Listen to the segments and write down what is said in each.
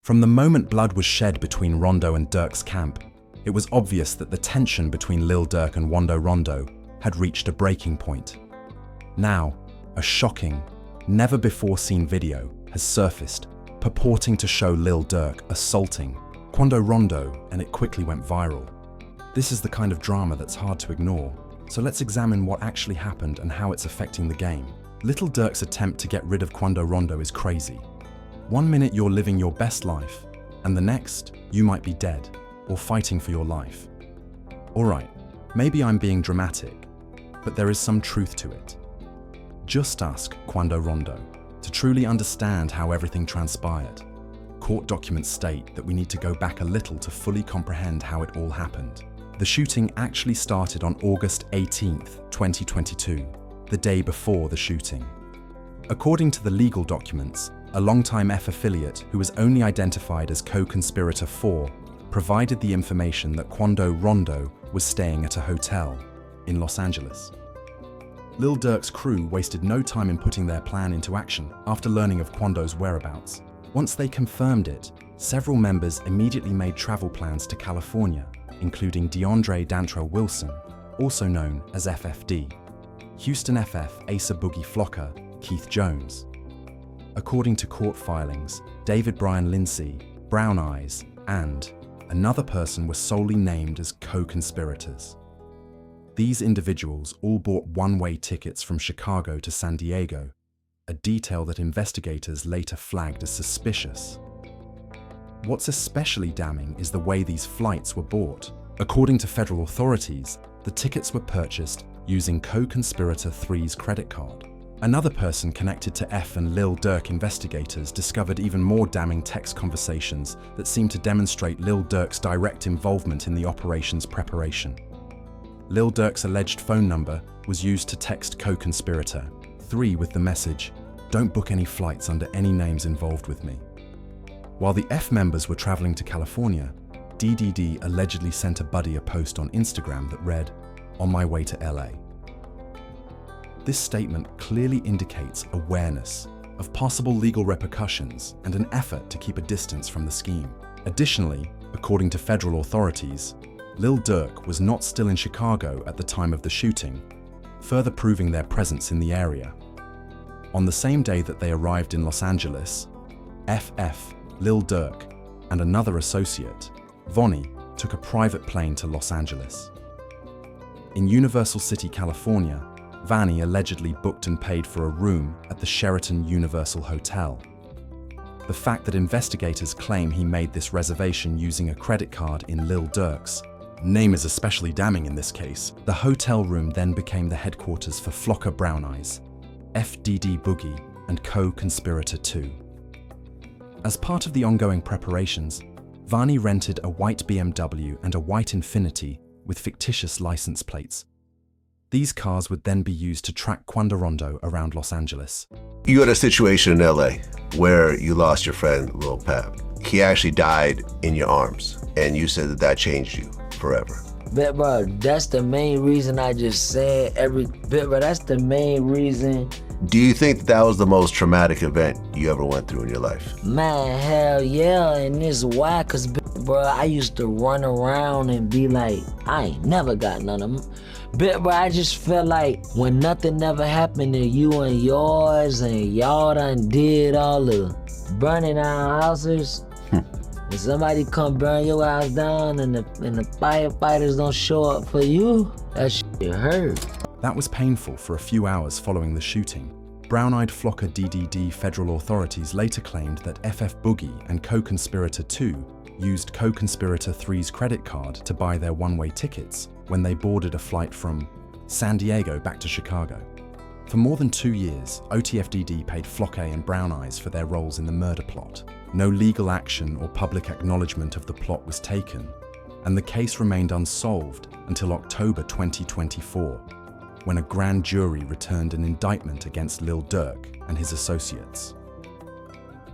From the moment blood was shed between Rondo and Durk's camp, it was obvious that the tension between Lil Durk and Wando Rondo had reached a breaking point. Now, a shocking, never-before-seen video has surfaced, purporting to show Lil Durk assaulting Quando Rondo, and it quickly went viral. This is the kind of drama that's hard to ignore, so let's examine what actually happened and how it's affecting the game. Little Durk's attempt to get rid of Quando Rondo is crazy. One minute you're living your best life, and the next, you might be dead or fighting for your life. Alright, maybe I'm being dramatic, but there is some truth to it. Just ask Quando Rondo to truly understand how everything transpired. Court documents state that we need to go back a little to fully comprehend how it all happened. The shooting actually started on August 18th, 2022, the day before the shooting. According to the legal documents, a longtime F affiliate who was only identified as co-conspirator 4 provided the information that Quando Rondo was staying at a hotel in Los Angeles. Lil Durk's crew wasted no time in putting their plan into action after learning of Quando's whereabouts. Once they confirmed it, several members immediately made travel plans to California, including DeAndre Dantrell Wilson, also known as FFD, Houston FF Asa Boogie Flocker, Keith Jones. According to court filings, David Brian Lindsay, Brown Eyes, and another person were solely named as co-conspirators. These individuals all bought one-way tickets from Chicago to San Diego, a detail that investigators later flagged as suspicious. What's especially damning is the way these flights were bought. According to federal authorities, the tickets were purchased using co-conspirator 3's credit card. Another person connected to F and Lil Durk investigators discovered even more damning text conversations that seemed to demonstrate Lil Durk's direct involvement in the operation's preparation. Lil Durk's alleged phone number was used to text co-conspirator 3 with the message, "Don't book any flights under any names involved with me." While the F members were traveling to California, DDD allegedly sent a buddy a post on Instagram that read, "On my way to LA." This statement clearly indicates awareness of possible legal repercussions and an effort to keep a distance from the scheme. Additionally, according to federal authorities, Lil Durk was not still in Chicago at the time of the shooting, further proving their presence in the area. On the same day that they arrived in Los Angeles, FF, Lil Durk, and another associate, Vonnie, took a private plane to Los Angeles. In Universal City, California, Vanny allegedly booked and paid for a room at the Sheraton Universal Hotel. The fact that investigators claim he made this reservation using a credit card in Lil Durk's name is especially damning in this case. The hotel room then became the headquarters for Flocker Brown Eyes, FDD Boogie, and co-conspirator 2. As part of the ongoing preparations, Vanny rented a white BMW and a white Infiniti with fictitious license plates. These cars would then be used to track Quando Rondo around Los Angeles. You had a situation in LA where you lost your friend, Lil Pep. He actually died in your arms, and you said that that changed you forever. But bro, that's the main reason I just said that's the main reason. Do you think that was the most traumatic event you ever went through in your life? Man, hell yeah, and this why, cause bro, I used to run around and be like, I ain't never got none of them. But I just felt like when nothing ever happened to you and yours and y'all done did all the burning down houses, and somebody come burn your house down and the firefighters don't show up for you, that shit hurt. That was painful for a few hours following the shooting. Brown-eyed Flocker DDD federal authorities later claimed that FF Boogie and co-conspirator 2 used co-conspirator 3's credit card to buy their one-way tickets when they boarded a flight from San Diego back to Chicago. For more than 2 years, OTFDD paid Flocker and Brown Eyes for their roles in the murder plot. No legal action or public acknowledgement of the plot was taken, and the case remained unsolved until October 2024, when a grand jury returned an indictment against Lil Durk and his associates.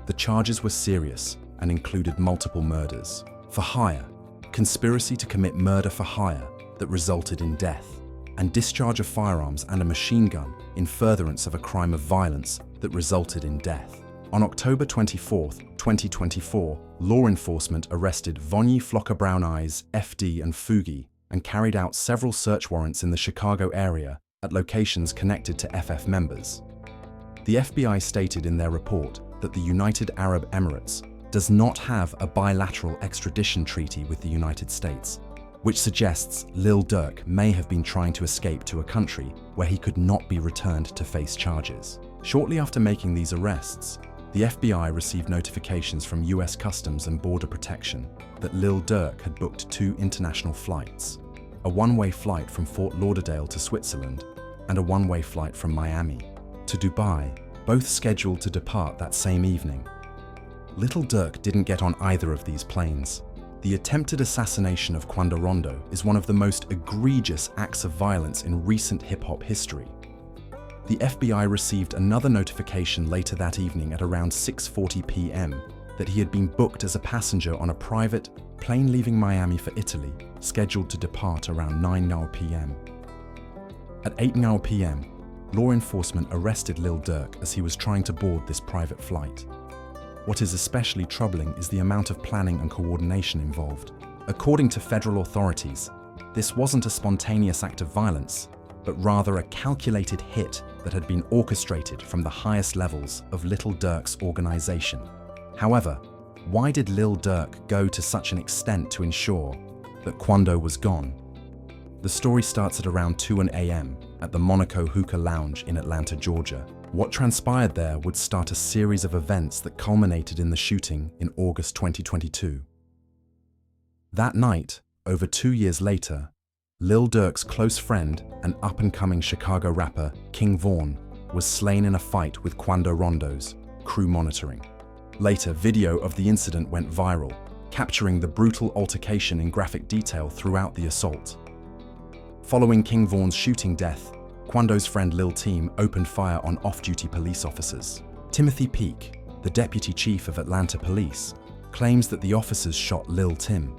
The charges were serious and included multiple murders for hire, conspiracy to commit murder for hire that resulted in death, and discharge of firearms and a machine gun in furtherance of a crime of violence that resulted in death. On October 24, 2024, law enforcement arrested Vonnie Flocker Brown Eyes, FD and Fugi, and carried out several search warrants in the Chicago area at locations connected to FF members. The FBI stated in their report that the United Arab Emirates does not have a bilateral extradition treaty with the United States, which suggests Lil Durk may have been trying to escape to a country where he could not be returned to face charges. Shortly after making these arrests, the FBI received notifications from US Customs and Border Protection that Lil Durk had booked 2 international flights, a one-way flight from Fort Lauderdale to Switzerland and a one-way flight from Miami to Dubai, both scheduled to depart that same evening. Lil Durk didn't get on either of these planes. The attempted assassination of Quando Rondo is one of the most egregious acts of violence in recent hip-hop history. The FBI received another notification later that evening at around 6:40 p.m. that he had been booked as a passenger on a private plane leaving Miami for Italy, scheduled to depart around 9 p.m. At 8 p.m., law enforcement arrested Lil Durk as he was trying to board this private flight. What is especially troubling is the amount of planning and coordination involved. According to federal authorities, this wasn't a spontaneous act of violence, but rather a calculated hit that had been orchestrated from the highest levels of Lil Durk's organization. However, why did Lil Durk go to such an extent to ensure that Quando was gone? The story starts at around 2 a.m. at the Monaco Hookah Lounge in Atlanta, Georgia. What transpired there would start a series of events that culminated in the shooting in August 2022. That night, over 2 years later, Lil Durk's close friend and up-and-coming Chicago rapper King Vaughn was slain in a fight with Quando Rondo's crew monitoring. Later, video of the incident went viral, capturing the brutal altercation in graphic detail throughout the assault. Following King Vaughn's shooting death, Quando's friend Lil Team opened fire on off-duty police officers. Timothy Peake, the deputy chief of Atlanta Police, claims that the officers shot Lil Tim.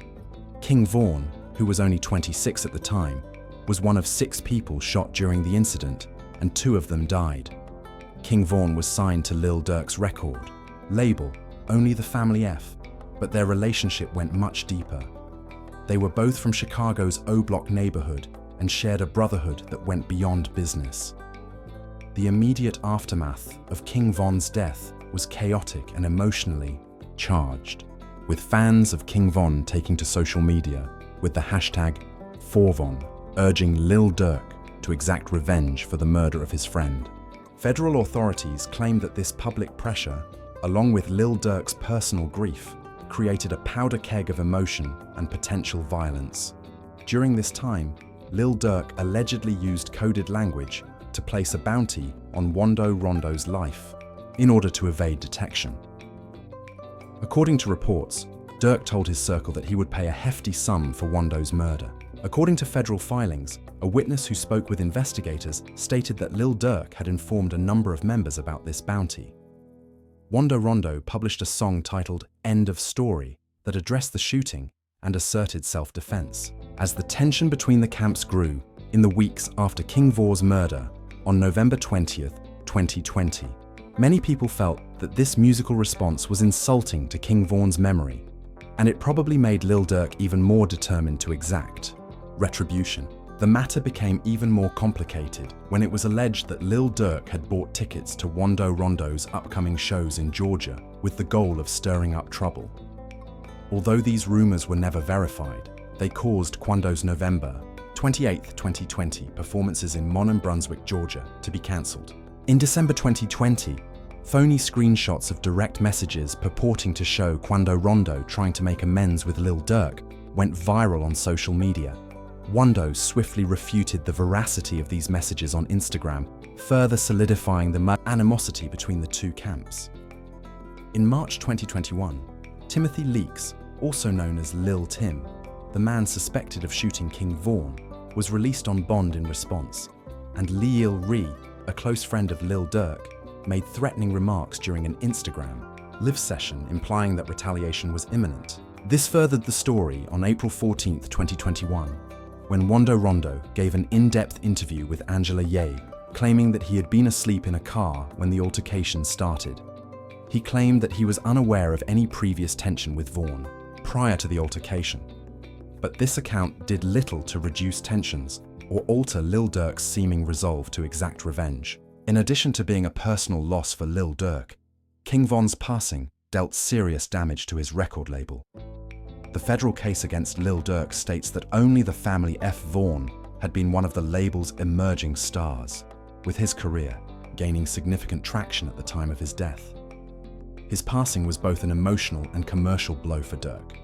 King Vaughn, who was only 26 at the time, was one of 6 people shot during the incident, and 2 of them died. King Vaughn was signed to Lil Durk's record label, Only the Family F, but their relationship went much deeper. They were both from Chicago's O Block neighborhood and shared a brotherhood that went beyond business. The immediate aftermath of King Von's death was chaotic and emotionally charged, with fans of King Von taking to social media with the hashtag #4Von, urging Lil Durk to exact revenge for the murder of his friend. Federal authorities claimed that this public pressure, along with Lil Durk's personal grief, created a powder keg of emotion and potential violence. During this time, Lil Durk allegedly used coded language to place a bounty on Quando Rondo's life in order to evade detection. According to reports, Durk told his circle that he would pay a hefty sum for Quando's murder. According to federal filings, a witness who spoke with investigators stated that Lil Durk had informed a number of members about this bounty. Quando Rondo published a song titled End of Story that addressed the shooting and asserted self-defense. As the tension between the camps grew in the weeks after King Vor's murder on November 20th, 2020, many people felt that this musical response was insulting to King Vaughn's memory, and it probably made Lil Durk even more determined to exact retribution. The matter became even more complicated when it was alleged that Lil Durk had bought tickets to Quando Rondo's upcoming shows in Georgia with the goal of stirring up trouble. Although these rumors were never verified, they caused Quando's November 28, 2020 performances in Monon, Brunswick, Georgia to be cancelled. In December 2020, phony screenshots of direct messages purporting to show Quando Rondo trying to make amends with Lil Durk went viral on social media. Quando swiftly refuted the veracity of these messages on Instagram, further solidifying the animosity between the two camps. In March 2021, Timothy Leaks, also known as Lil Tim, the man suspected of shooting King Vaughn, was released on bond in response, and Lil Ree, a close friend of Lil Durk, made threatening remarks during an Instagram live session implying that retaliation was imminent. This furthered the story on April 14, 2021, when Quando Rondo gave an in-depth interview with Angela Ye, claiming that he had been asleep in a car when the altercation started. He claimed that he was unaware of any previous tension with Vaughn prior to the altercation. But this account did little to reduce tensions or alter Lil Durk's seeming resolve to exact revenge. In addition to being a personal loss for Lil Durk, King Von's passing dealt serious damage to his record label. The federal case against Lil Durk states that only the family F. Vaughn had been one of the label's emerging stars, with his career gaining significant traction at the time of his death. His passing was both an emotional and commercial blow for Durk.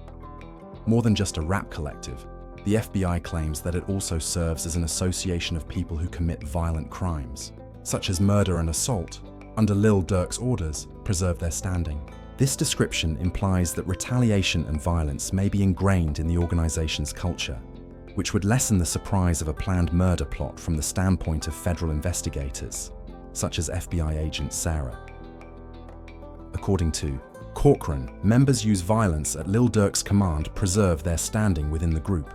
More than just a rap collective, the FBI claims that it also serves as an association of people who commit violent crimes, such as murder and assault, under Lil Durk's orders, preserve their standing. This description implies that retaliation and violence may be ingrained in the organization's culture, which would lessen the surprise of a planned murder plot from the standpoint of federal investigators, such as FBI agent Sarah. According to Corcoran, members use violence at Lil Durk's command to preserve their standing within the group.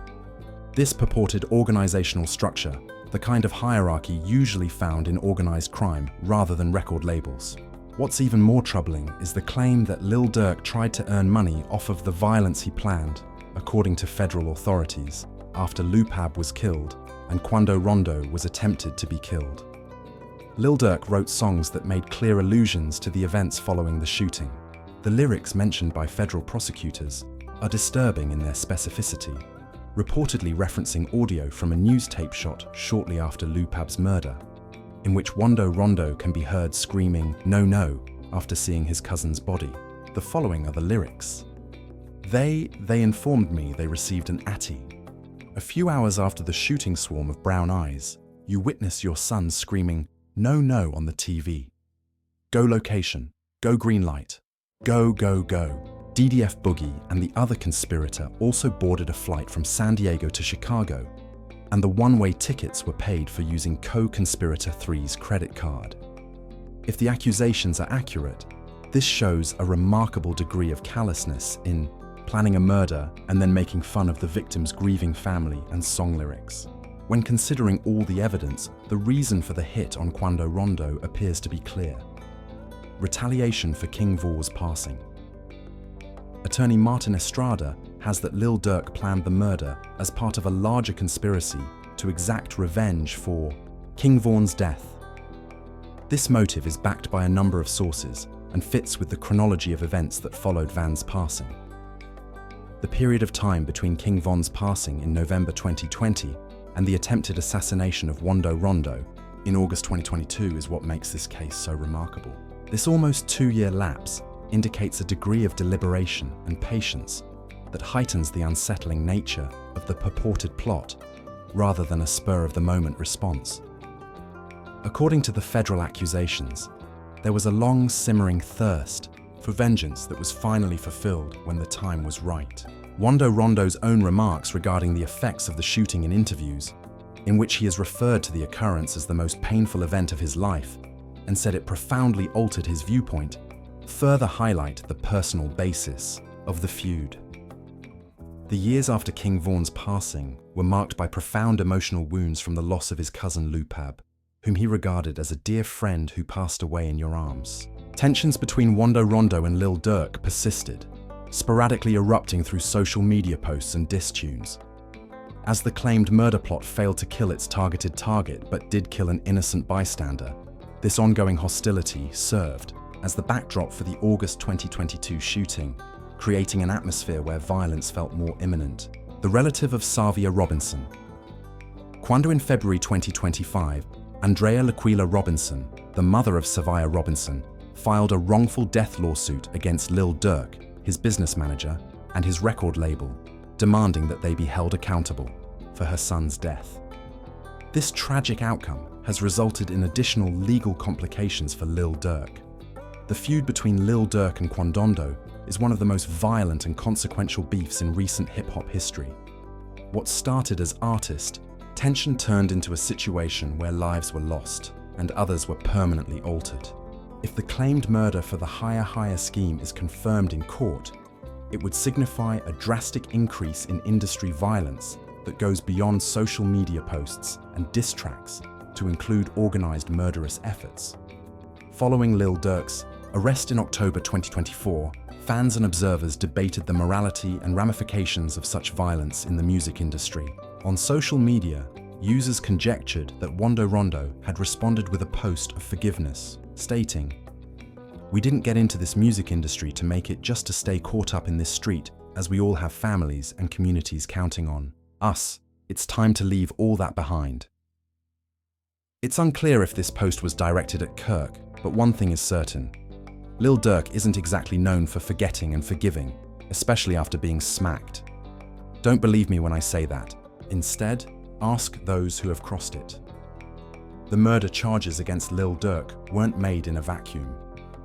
This purported organizational structure, the kind of hierarchy usually found in organized crime rather than record labels. What's even more troubling is the claim that Lil Durk tried to earn money off of the violence he planned, according to federal authorities, after Lupab was killed and Quando Rondo was attempted to be killed. Lil Durk wrote songs that made clear allusions to the events following the shooting. The lyrics mentioned by federal prosecutors are disturbing in their specificity, reportedly referencing audio from a news tape shot shortly after Lupab's murder, in which Quando Rondo can be heard screaming "No, no" after seeing his cousin's body. The following are the lyrics. They informed me they received an atty. A few hours after the shooting swarm of brown eyes, you witness your son screaming "No, no" on the TV. Go location, go green light, go, go, go. DDF Boogie and the other conspirator also boarded a flight from San Diego to Chicago, and the one-way tickets were paid for using co-conspirator 3's credit card. If the accusations are accurate, this shows a remarkable degree of callousness in planning a murder and then making fun of the victim's grieving family and song lyrics. When considering all the evidence, the reason for the hit on Quando Rondo appears to be clear. Retaliation for King Vor's passing. Attorney Martin Estrada has that Lil Durk planned the murder as part of a larger conspiracy to exact revenge for King Von's death. This motive is backed by a number of sources and fits with the chronology of events that followed Van's passing. The period of time between King Von's passing in November 2020 and the attempted assassination of Quando Rondo in August 2022 is what makes this case so remarkable. This almost 2-year lapse indicates a degree of deliberation and patience that heightens the unsettling nature of the purported plot rather than a spur-of-the-moment response. According to the federal accusations, there was a long simmering thirst for vengeance that was finally fulfilled when the time was right. Quando Rondo's own remarks regarding the effects of the shooting in interviews, in which he has referred to the occurrence as the most painful event of his life and said it profoundly altered his viewpoint, further highlight the personal basis of the feud. The years after King Von's passing were marked by profound emotional wounds from the loss of his cousin Lupab, whom he regarded as a dear friend who passed away in your arms. Tensions between Quando Rondo and Lil Durk persisted, sporadically erupting through social media posts and diss tunes. As the claimed murder plot failed to kill its targeted target but did kill an innocent bystander, this ongoing hostility served as the backdrop for the August 2022 shooting, creating an atmosphere where violence felt more imminent. The relative of Savia Robinson. Quando in February 2025, Andrea Laquila Robinson, the mother of Savia Robinson, filed a wrongful death lawsuit against Lil Durk, his business manager, and his record label, demanding that they be held accountable for her son's death. This tragic outcome has resulted in additional legal complications for Lil Durk. The feud between Lil Durk and Quandondo is one of the most violent and consequential beefs in recent hip-hop history. What started as artist, tension turned into a situation where lives were lost and others were permanently altered. If the claimed murder for the higher scheme is confirmed in court, it would signify a drastic increase in industry violence that goes beyond social media posts and diss tracks to include organized murderous efforts. Following Lil Durk's arrest in October 2024, fans and observers debated the morality and ramifications of such violence in the music industry. On social media, users conjectured that Wando Rondo had responded with a post of forgiveness, stating, "We didn't get into this music industry to make it just to stay caught up in this street, as we all have families and communities counting on us. It's time to leave all that behind." It's unclear if this post was directed at Kirk, but one thing is certain. Lil Durk isn't exactly known for forgetting and forgiving, especially after being smacked. Don't believe me when I say that. Instead, ask those who have crossed it. The murder charges against Lil Durk weren't made in a vacuum.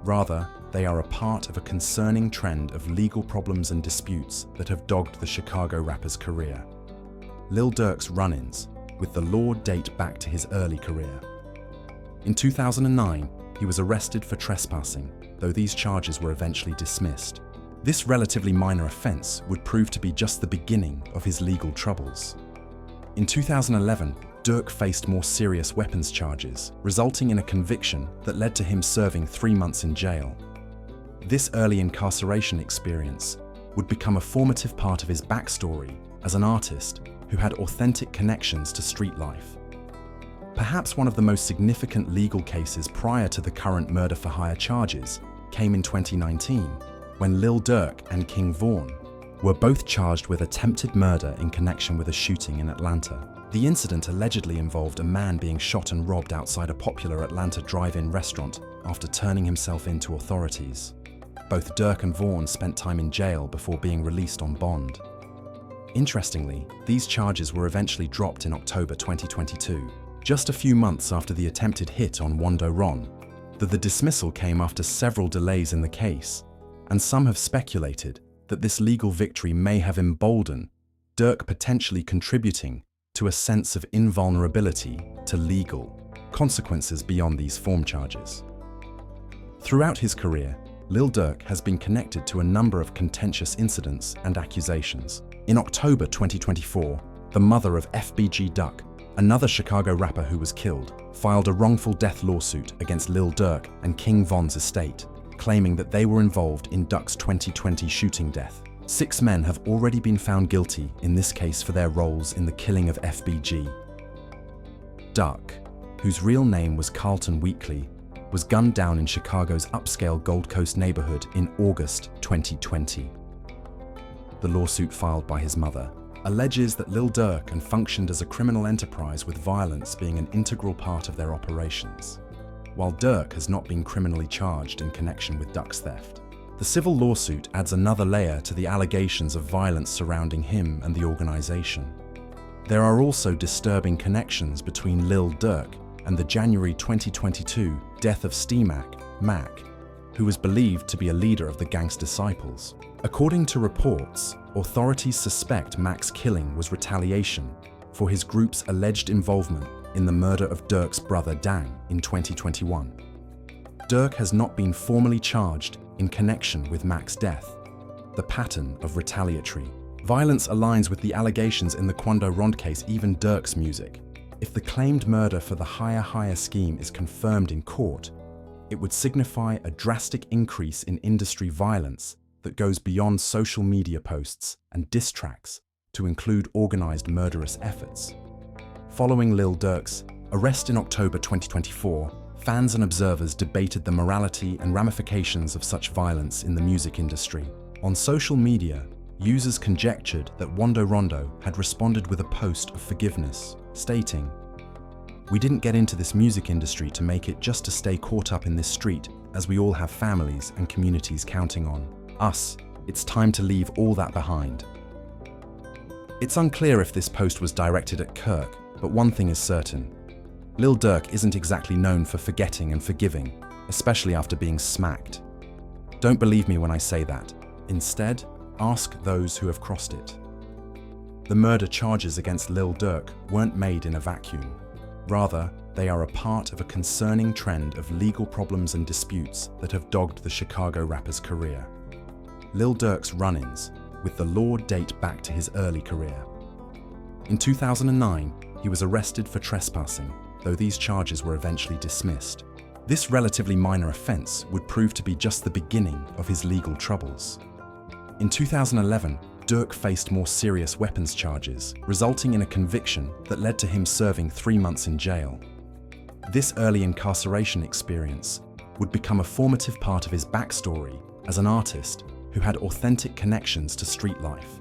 Rather, they are a part of a concerning trend of legal problems and disputes that have dogged the Chicago rapper's career. Lil Durk's run-ins with the law date back to his early career. In 2009, he was arrested for trespassing, though these charges were eventually dismissed. This relatively minor offense would prove to be just the beginning of his legal troubles. In 2011, Durk faced more serious weapons charges, resulting in a conviction that led to him serving 3 months in jail. This early incarceration experience would become a formative part of his backstory as an artist who had authentic connections to street life. Perhaps one of the most significant legal cases prior to the current murder-for-hire charges came in 2019, when Lil Durk and King Vaughn were both charged with attempted murder in connection with a shooting in Atlanta. The incident allegedly involved a man being shot and robbed outside a popular Atlanta drive-in restaurant after turning himself in to authorities. Both Durk and Vaughn spent time in jail before being released on bond. Interestingly, these charges were eventually dropped in October 2022, just a few months after the attempted hit on Wando Ron. The dismissal came after several delays in the case, and some have speculated that this legal victory may have emboldened Durk, potentially contributing to a sense of invulnerability to legal consequences beyond these form charges. Throughout his career, Lil Durk has been connected to a number of contentious incidents and accusations. In October 2024, the mother of FBG Duck, another Chicago rapper who was killed, filed a wrongful death lawsuit against Lil Durk and King Von's estate, claiming that they were involved in Duck's 2020 shooting death. 6 men have already been found guilty in this case for their roles in the killing of FBG. Duck, whose real name was Carlton Weekly, was gunned down in Chicago's upscale Gold Coast neighborhood in August 2020. The lawsuit filed by his mother alleges that Lil Durk functioned as a criminal enterprise with violence being an integral part of their operations. While Durk has not been criminally charged in connection with Duck's theft, the civil lawsuit adds another layer to the allegations of violence surrounding him and the organization. There are also disturbing connections between Lil Durk and the January 2022 death of Mac, who was believed to be a leader of the gang's disciples. According to reports, authorities suspect Mac's killing was retaliation for his group's alleged involvement in the murder of Durk's brother Dang in 2021. Durk has not been formally charged in connection with Mac's death. The pattern of retaliatory violence aligns with the allegations in the Quando Rond case, even Durk's music. If the claimed murder for the higher scheme is confirmed in court, it would signify a drastic increase in industry violence that goes beyond social media posts and diss tracks to include organized murderous efforts. Following Lil Durk's arrest in October 2024, fans and observers debated the morality and ramifications of such violence in the music industry. On social media, users conjectured that Wando Rondo had responded with a post of forgiveness, stating, "We didn't get into this music industry to make it just to stay caught up in this street, as we all have families and communities counting on us. It's time to leave all that behind." It's unclear if this post was directed at Kirk, but one thing is certain. Lil Durk isn't exactly known for forgetting and forgiving, especially after being smacked. Don't believe me when I say that. Instead, ask those who have crossed it. The murder charges against Lil Durk weren't made in a vacuum. Rather, they are a part of a concerning trend of legal problems and disputes that have dogged the Chicago rapper's career. Lil Durk's run-ins with the law date back to his early career. In 2009, he was arrested for trespassing, though these charges were eventually dismissed. This relatively minor offense would prove to be just the beginning of his legal troubles. In 2011, Dirk faced more serious weapons charges, resulting in a conviction that led to him serving 3 months in jail. This early incarceration experience would become a formative part of his backstory as an artist who had authentic connections to street life.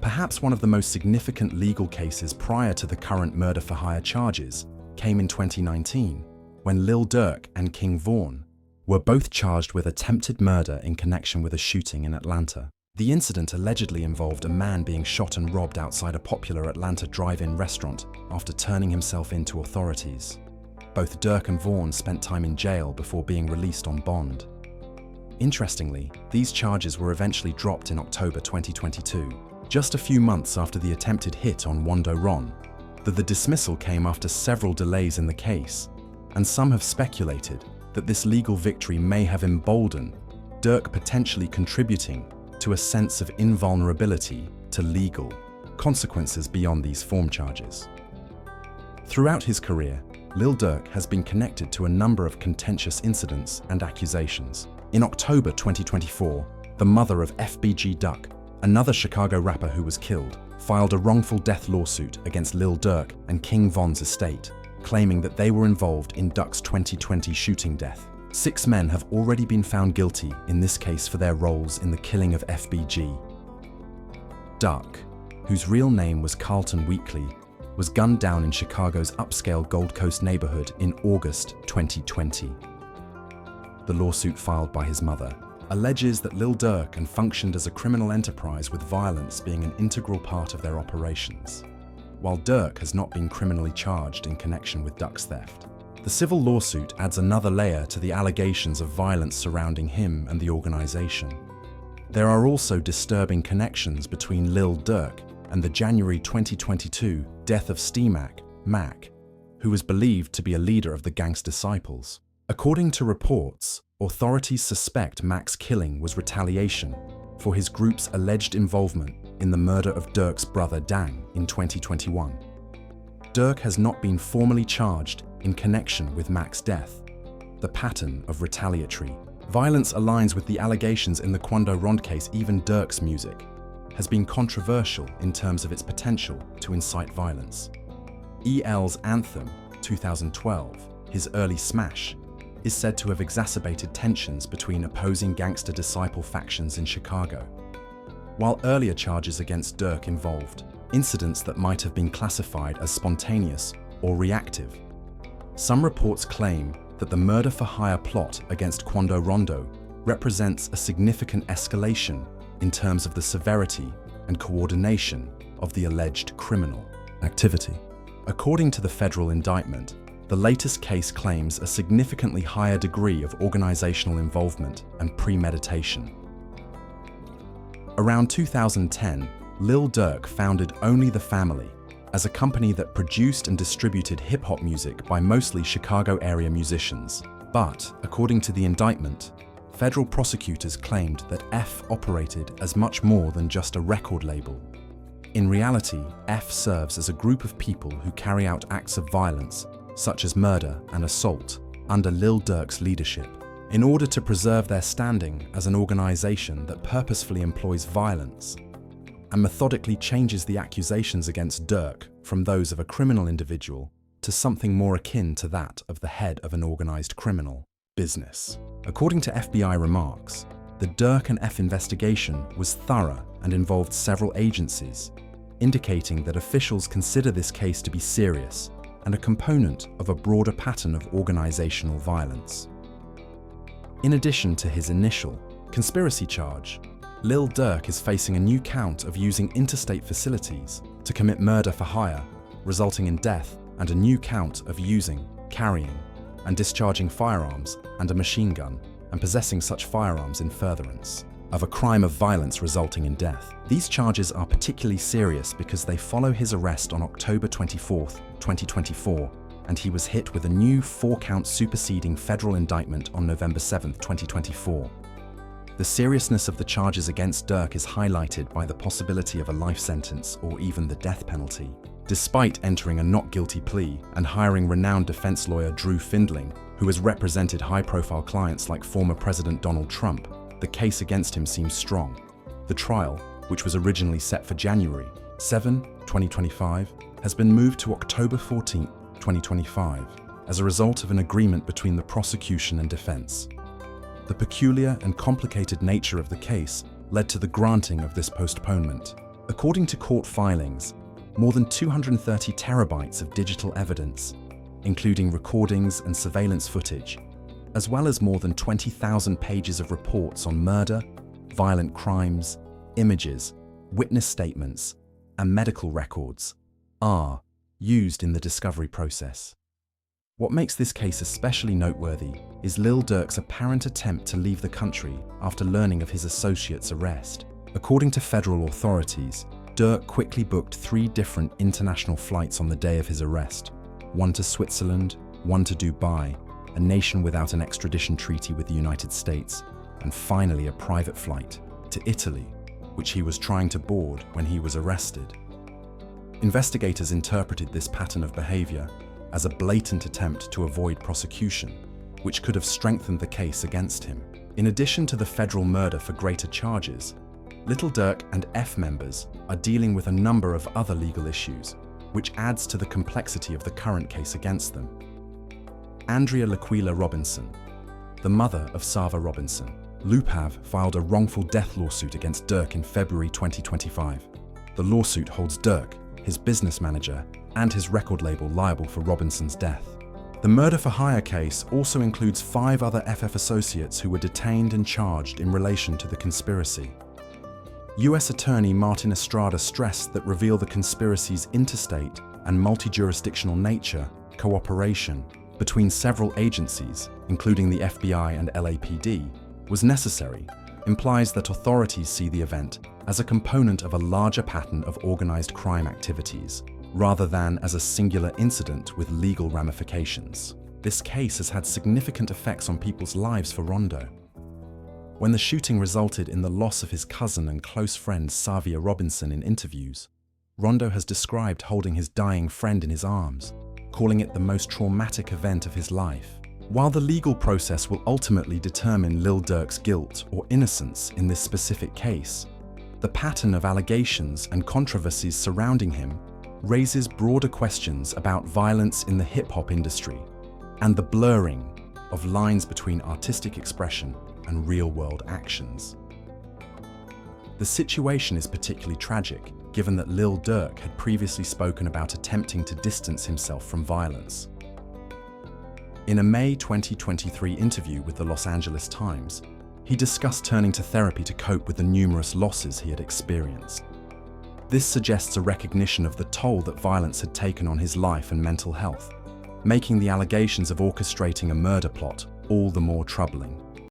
Perhaps one of the most significant legal cases prior to the current murder-for-hire charges came in 2019, when Lil Durk and King Von were both charged with attempted murder in connection with a shooting in Atlanta. The incident allegedly involved a man being shot and robbed outside a popular Atlanta drive-in restaurant after turning himself in to authorities. Both Durk and Vaughn spent time in jail before being released on bond. Interestingly, these charges were eventually dropped in October 2022, just a few months after the attempted hit on Wondo Ron. The dismissal came after several delays in the case, and some have speculated that this legal victory may have emboldened Durk, potentially contributing to a sense of invulnerability to legal consequences beyond these form charges. Throughout his career, Lil Durk has been connected to a number of contentious incidents and accusations. In October 2024, the mother of FBG Duck, another Chicago rapper who was killed, filed a wrongful death lawsuit against Lil Durk and King Von's estate, claiming that they were involved in Duck's 2020 shooting death. 6 men have already been found guilty in this case for their roles in the killing of FBG. Duck, whose real name was Carlton Weekly, was gunned down in Chicago's upscale Gold Coast neighborhood in August 2020. The lawsuit filed by his mother alleges that Lil Durk and functioned as a criminal enterprise with violence being an integral part of their operations. While Durk has not been criminally charged in connection with Duck's theft, the civil lawsuit adds another layer to the allegations of violence surrounding him and the organization. There are also disturbing connections between Lil Durk and the January 2022 death of Steemac, Mac, who was believed to be a leader of the gang's disciples. According to reports, authorities suspect Mac's killing was retaliation for his group's alleged involvement in the murder of Durk's brother Dang in 2021. Durk has not been formally charged in connection with Mac's death. The pattern of retaliatory violence aligns with the allegations in the Quando Rond case. Even Durk's music has been controversial in terms of its potential to incite violence. EL's Anthem, 2012, his early smash, is said to have exacerbated tensions between opposing gangster disciple factions in Chicago. While earlier charges against Durk involved incidents that might have been classified as spontaneous or reactive, some reports claim that the murder-for-hire plot against Quando Rondo represents a significant escalation in terms of the severity and coordination of the alleged criminal activity. According to the federal indictment, the latest case claims a significantly higher degree of organizational involvement and premeditation. Around 2010, Lil Durk founded Only the Family as a company that produced and distributed hip-hop music by mostly Chicago area musicians. But, according to the indictment, federal prosecutors claimed that F operated as much more than just a record label. In reality, F serves as a group of people who carry out acts of violence, such as murder and assault, under Lil Durk's leadership, in order to preserve their standing as an organization that purposefully employs violence and methodically changes the accusations against Durk from those of a criminal individual to something more akin to that of the head of an organized criminal business. According to FBI remarks, the Durk and F investigation was thorough and involved several agencies, indicating that officials consider this case to be serious and a component of a broader pattern of organizational violence. In addition to his initial conspiracy charge, Lil Durk is facing a new count of using interstate facilities to commit murder for hire, resulting in death, and a new count of using, carrying, and discharging firearms and a machine gun, and possessing such firearms in furtherance of a crime of violence resulting in death. These charges are particularly serious because they follow his arrest on October 24, 2024, and he was hit with a new 4-count superseding federal indictment on November 7, 2024. The seriousness of the charges against Durk is highlighted by the possibility of a life sentence or even the death penalty. Despite entering a not guilty plea and hiring renowned defense lawyer Drew Findling, who who has represented high-profile clients like former President Donald Trump, the case against him seems strong. The trial, which was originally set for January 7, 2025, has been moved to October 14, 2025, as a result of an agreement between the prosecution and defense. The peculiar and complicated nature of the case led to the granting of this postponement. According to court filings, more than 230 terabytes of digital evidence, including recordings and surveillance footage, as well as more than 20,000 pages of reports on murder, violent crimes, images, witness statements, and medical records, are used in the discovery process. What makes this case especially noteworthy is Lil Durk's apparent attempt to leave the country after learning of his associate's arrest. According to federal authorities, Durk quickly booked 3 different international flights on the day of his arrest, one to Switzerland, one to Dubai, a nation without an extradition treaty with the United States, and finally a private flight to Italy, which he was trying to board when he was arrested. Investigators interpreted this pattern of behavior as a blatant attempt to avoid prosecution, which could have strengthened the case against him. In addition to the federal murder for greater charges, Lil Durk and F members are dealing with a number of other legal issues, which adds to the complexity of the current case against them. Andrea Laquila Robinson, the mother of Sava Robinson, Lupav filed a wrongful death lawsuit against Durk in February 2025. The lawsuit holds Durk, his business manager, and his record label liable for Robinson's death. The murder-for-hire case also includes 5 other FF associates who were detained and charged in relation to the conspiracy. U.S. Attorney Martin Estrada stressed that reveal the conspiracy's interstate and multi-jurisdictional nature, cooperation between several agencies, including the FBI and LAPD, was necessary, implies that authorities see the event as a component of a larger pattern of organized crime activities, rather than as a singular incident with legal ramifications. This case has had significant effects on people's lives for Rondo. When the shooting resulted in the loss of his cousin and close friend Savia Robinson in interviews, Rondo has described holding his dying friend in his arms, calling it the most traumatic event of his life. While the legal process will ultimately determine Lil Durk's guilt or innocence in this specific case, the pattern of allegations and controversies surrounding him raises broader questions about violence in the hip-hop industry and the blurring of lines between artistic expression and real-world actions. The situation is particularly tragic, given that Lil Durk had previously spoken about attempting to distance himself from violence. In a May 2023 interview with the Los Angeles Times, he discussed turning to therapy to cope with the numerous losses he had experienced. This suggests a recognition of the toll that violence had taken on his life and mental health, making the allegations of orchestrating a murder plot all the more troubling.